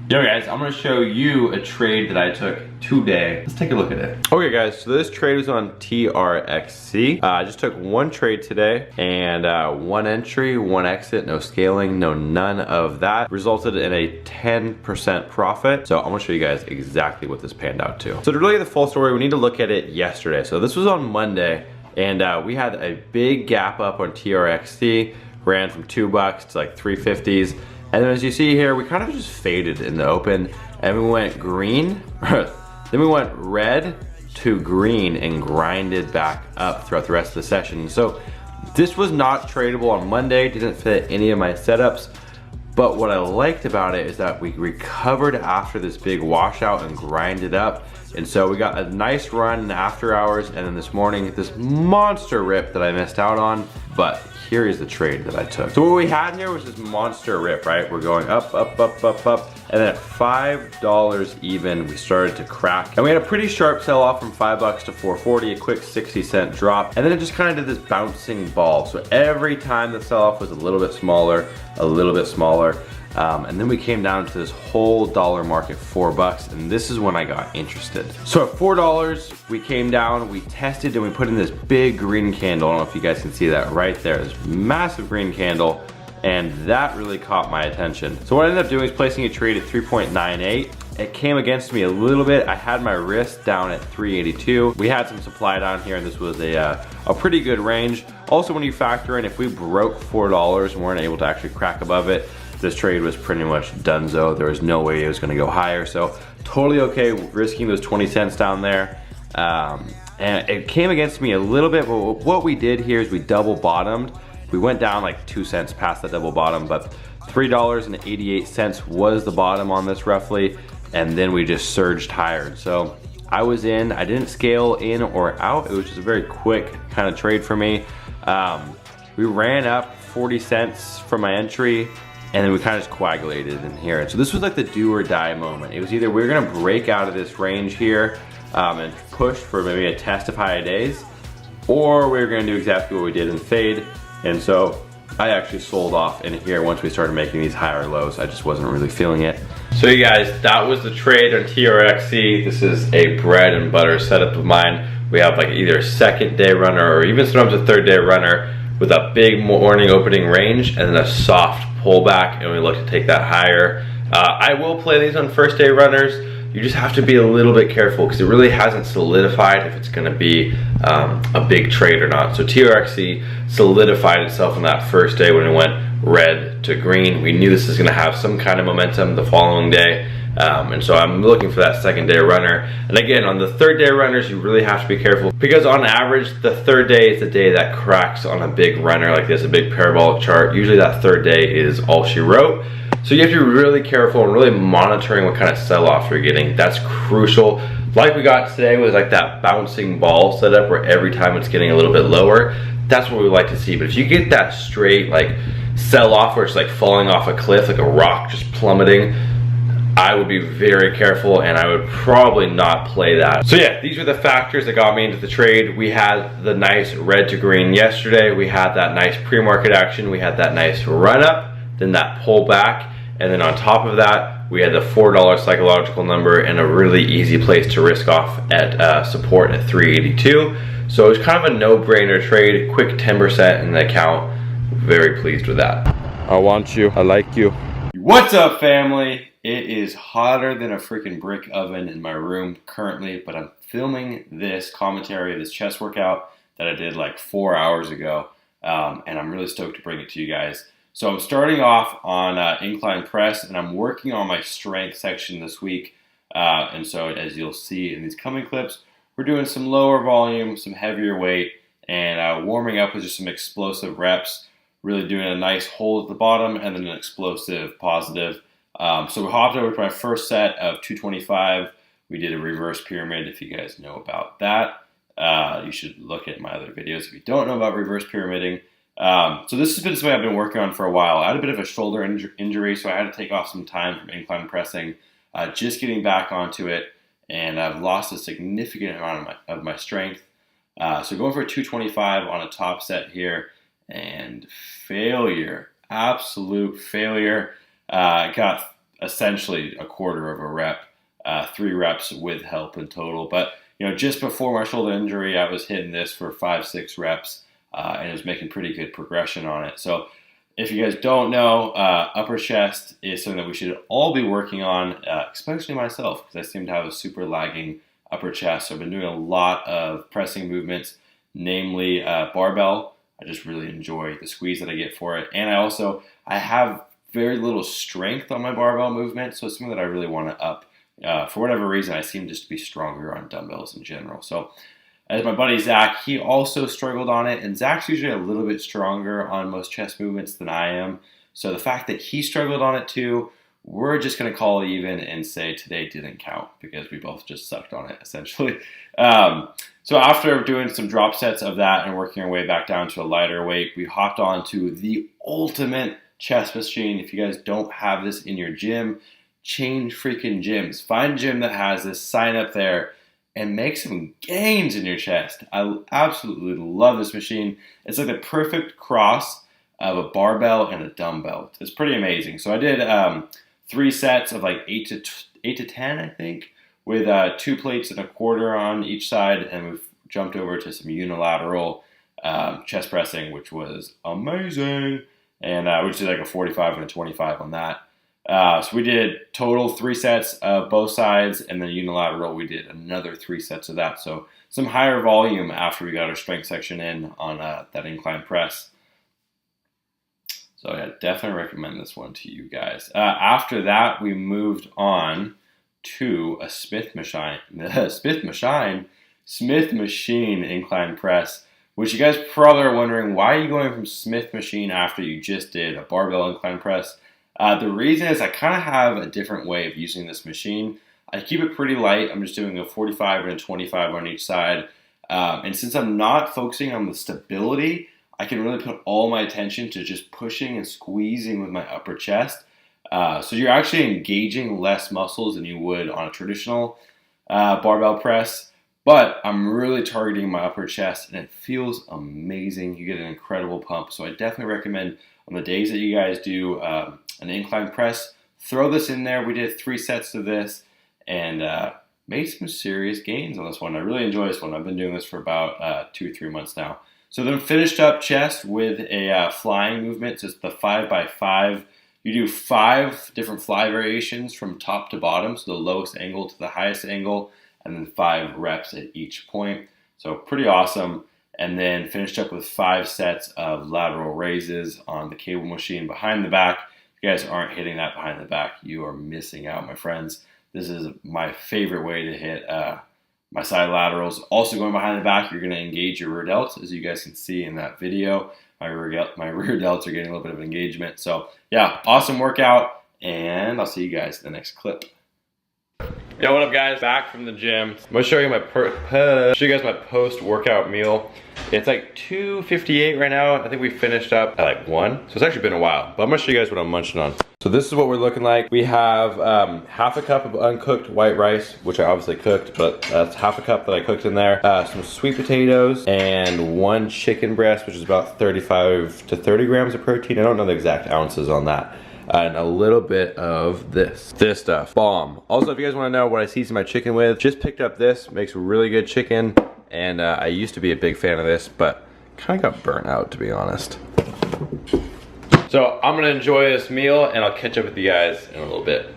Yo guys, I'm gonna show you a trade that I took today. Let's take a look at it. Okay guys, so this trade was on TRXC. I just took one trade today and one entry, one exit, no scaling, none of that. Resulted in a 10% profit. So I'm gonna show you guys exactly what this panned out to. So to really get the full story, we need to look at it yesterday. So this was on Monday and we had a big gap up on TRXC, ran from $2 to like 350s. And then as you see here, we kind of just faded in the open and we went green, then we went red to green and grinded back up throughout the rest of the session. So this was not tradable on Monday, didn't fit any of my setups. But what I liked about it is that we recovered after this big washout and grinded up. And so we got a nice run in the after hours, and then this morning, this monster rip that I missed out on. But here is the trade that I took. So what we had here was this monster rip, right? We're going up, up, up, up, up. And then at $5 even, we started to crack. And we had a pretty sharp sell off from $5 to $4.40, a quick 60-cent drop. And then it just kind of did this bouncing ball. So every time the sell off was a little bit smaller, a little bit smaller. And then we came down to this whole dollar mark at $4, and this is when I got interested. So at $4, we came down, we tested, and we put in this big green candle. I don't know if you guys can see that right there, this massive green candle, and that really caught my attention. So what I ended up doing is placing a trade at 3.98. It came against me a little bit. I had my wrist down at 382. We had some supply down here, and this was a pretty good range. Also, when you factor in, if we broke $4 and weren't able to actually crack above it, this trade was pretty much donezo. There was no way it was gonna go higher. So totally okay risking those 20 cents down there. And it came against me a little bit, but what we did here is we double bottomed. We went down like 2 cents past the double bottom, but $3.88 was the bottom on this roughly. And then we just surged higher. So I was in, I didn't scale in or out. It was just a very quick kind of trade for me. We ran up 40 cents from my entry, and then we kind of just coagulated in here. And so this was like the do or die moment. It was either we were gonna break out of this range here and push for maybe a test of high days, or we were gonna do exactly what we did and fade. And so I actually sold off in here once we started making these higher lows. I just wasn't really feeling it. So you guys, that was the trade on TRXC. This is a bread and butter setup of mine. We have like either a second day runner or even sometimes a third day runner with a big morning opening range and then a soft pullback, and we look to take that higher. I will play these on first day runners. You just have to be a little bit careful because it really hasn't solidified if it's gonna be a big trade or not. So TRXC solidified itself on that first day when it went red to green. We knew this is gonna have some kind of momentum the following day. And so I'm looking for that second day runner. And again, on the third day runners, you really have to be careful because on average, the third day is the day that cracks on a big runner like this, a big parabolic chart. Usually that third day is all she wrote. So you have to be really careful and really monitoring what kind of sell-off you're getting. That's crucial. Like we got today was like that bouncing ball setup where every time it's getting a little bit lower, that's what we like to see. But if you get that straight like sell-off where it's like falling off a cliff, like a rock just plummeting, I would be very careful and I would probably not play that. So yeah, these are the factors that got me into the trade. We had the nice red to green yesterday. We had that nice pre-market action. We had that nice run up, then that pull back. And then on top of that, we had the $4 psychological number and a really easy place to risk off at support at 382. So it was kind of a no-brainer trade, quick 10% in the account. Very pleased with that. I want you, I like you. What's up, family? It is hotter than a freaking brick oven in my room currently, but I'm filming this commentary, this chest workout that I did like 4 hours ago, and I'm really stoked to bring it to you guys. So I'm starting off on incline press, and I'm working on my strength section this week, and so as you'll see in these coming clips, we're doing some lower volume, some heavier weight, and warming up with just some explosive reps, really doing a nice hold at the bottom and then an explosive positive. So we hopped over to my first set of 225. We did a reverse pyramid. If you guys know about that, you should look at my other videos if you don't know about reverse pyramiding. So this has been something I've been working on for a while. I had a bit of a shoulder injury, so I had to take off some time from incline pressing, just getting back onto it, and I've lost a significant amount of my strength. So going for a 225 on a top set here, and failure, absolute failure. Got essentially a quarter of a rep, 3 reps with help in total. But you know, just before my shoulder injury, I was hitting this for 5-6 reps, and it was making pretty good progression on it. So if you guys don't know, upper chest is something that we should all be working on, especially myself, because I seem to have a super lagging upper chest. So I've been doing a lot of pressing movements, namely barbell. I just really enjoy the squeeze that I get for it. And I have very little strength on my barbell movement, so it's something that I really want to up. For whatever reason, I seem just to be stronger on dumbbells in general. So as my buddy Zach, he also struggled on it, and Zach's usually a little bit stronger on most chest movements than I am. So the fact that he struggled on it too, we're just going to call it even and say today didn't count because we both just sucked on it, essentially. So after doing some drop sets of that and working our way back down to a lighter weight, we hopped on to the ultimate chest machine. If you guys don't have this in your gym, change freaking gyms. Find a gym that has this, sign up there, and make some gains in your chest. I absolutely love this machine. It's like the perfect cross of a barbell and a dumbbell. It's pretty amazing. So I did 3 sets of like 8 to 10, I think, with 2 plates and a quarter on each side, and we've jumped over to some unilateral chest pressing, which was amazing, and we just did like a 45 and a 25 on that. So we did total 3 sets of both sides, and then unilateral we did another 3 sets of that. So some higher volume after we got our strength section in on that incline press. So yeah, definitely recommend this one to you guys. After that, we moved on to a Smith machine incline press, which you guys probably are wondering, why are you going from Smith machine after you just did a barbell incline press? The reason is I kind of have a different way of using this machine. I keep it pretty light. I'm just doing a 45 and a 25 on each side. And since I'm not focusing on the stability, I can really put all my attention to just pushing and squeezing with my upper chest. So you're actually engaging less muscles than you would on a traditional barbell press. But I'm really targeting my upper chest, and it feels amazing. You get an incredible pump. So I definitely recommend on the days that you guys do an incline press, throw this in there. We did 3 sets of this and made some serious gains on this one. I really enjoy this one. I've been doing this for about 2 or 3 months now. So then finished up chest with a flying movement. So it's the 5x5. You do 5 different fly variations from top to bottom, so the lowest angle to the highest angle, and then 5 reps at each point. So pretty awesome. And then finished up with 5 sets of lateral raises on the cable machine behind the back. If you guys aren't hitting that behind the back, you are missing out, my friends. This is my favorite way to hit my side laterals. Also going behind the back, you're going to engage your rear delts, as you guys can see in that video. My rear delts are getting a little bit of engagement. So yeah, awesome workout, and I'll see you guys in the next clip. Yo, what up guys? Back from the gym. I'm gonna show you my post-workout meal. It's like 2:58 right now. I think we finished up at like 1. So it's actually been a while, but I'm gonna show you guys what I'm munching on. So this is what we're looking like. We have half a cup of uncooked white rice, which I obviously cooked, but that's half a cup that I cooked in there. Some sweet potatoes and 1 chicken breast, which is about 35 to 30 grams of protein. I don't know the exact ounces on that. And a little bit of this stuff, bomb. Also, if you guys want to know what I season my chicken with, just picked up this, makes really good chicken, and I used to be a big fan of this, but kind of got burnt out, to be honest. So I'm gonna enjoy this meal, and I'll catch up with you guys in a little bit.